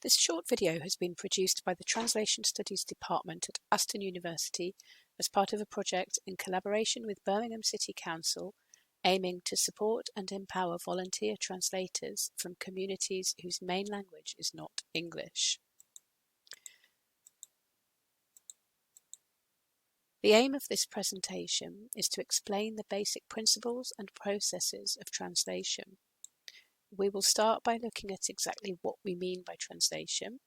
This short video has been produced by the Translation Studies Department at Aston University as part of a project in collaboration with Birmingham City Council aiming to support and empower volunteer translators from communities whose main language is not English. The aim of this presentation is to explain the basic principles and processes of translation. We will start by looking at exactly what we mean by translation.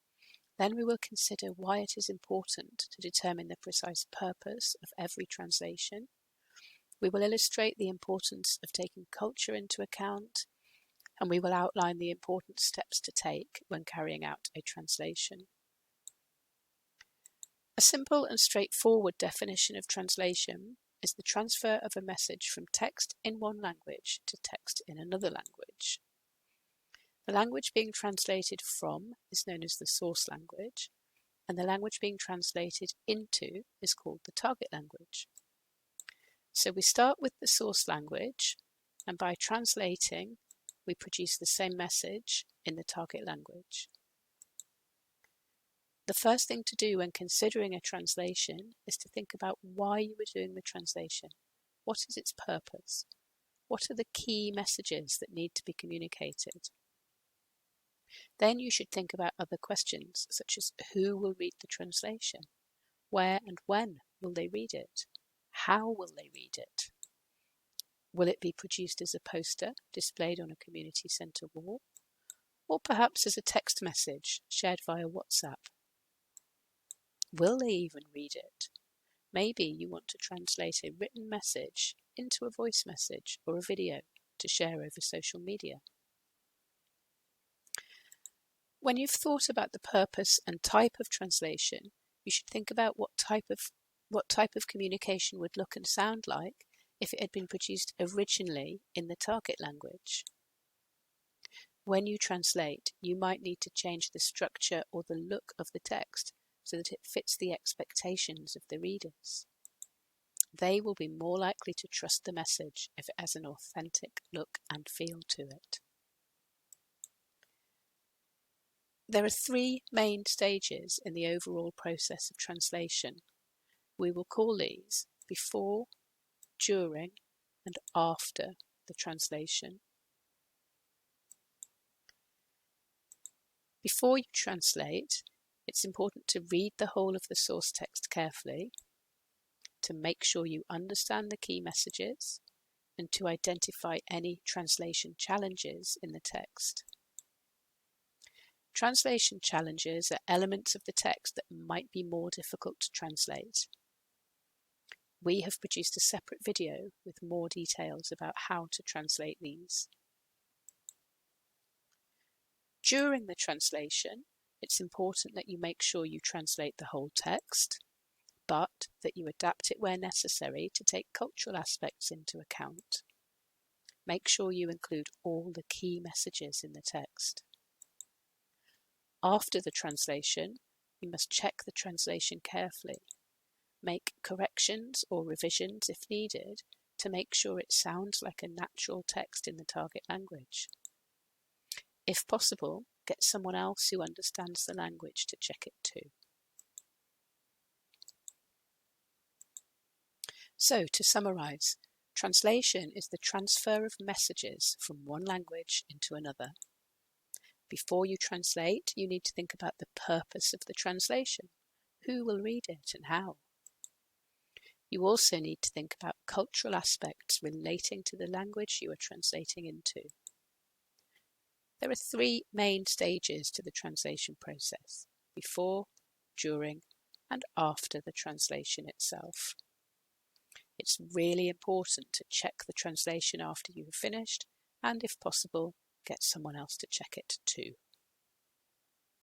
Then we will consider why it is important to determine the precise purpose of every translation. We will illustrate the importance of taking culture into account, and we will outline the important steps to take when carrying out a translation. A simple and straightforward definition of translation is the transfer of a message from text in one language to text in another language. The language being translated from is known as the source language, and the language being translated into is called the target language. So we start with the source language, and by translating, we produce the same message in the target language. The first thing to do when considering a translation is to think about why you are doing the translation. What is its purpose? What are the key messages that need to be communicated? Then you should think about other questions, such as who will read the translation? Where and when will they read it? How will they read it? Will it be produced as a poster displayed on a community centre wall? Or perhaps as a text message shared via WhatsApp? Will they even read it? Maybe you want to translate a written message into a voice message or a video to share over social media. When you've thought about the purpose and type of translation, you should think about what type of communication would look and sound like if it had been produced originally in the target language. When you translate, you might need to change the structure or the look of the text so that it fits the expectations of the readers. They will be more likely to trust the message if it has an authentic look and feel to it. There are three main stages in the overall process of translation. We will call these before, during, and after the translation. Before you translate, it's important to read the whole of the source text carefully, to make sure you understand the key messages, and to identify any translation challenges in the text. Translation challenges are elements of the text that might be more difficult to translate. We have produced a separate video with more details about how to translate these. During the translation, it's important that you make sure you translate the whole text, but that you adapt it where necessary to take cultural aspects into account. Make sure you include all the key messages in the text. After the translation, you must check the translation carefully. Make corrections or revisions if needed to make sure it sounds like a natural text in the target language. If possible, get someone else who understands the language to check it too. So, to summarise, translation is the transfer of messages from one language into another. Before you translate, you need to think about the purpose of the translation. Who will read it and how? You also need to think about cultural aspects relating to the language you are translating into. There are three main stages to the translation process: before, during, and after the translation itself. It's really important to check the translation after you have finished, and if possible, get someone else to check it too.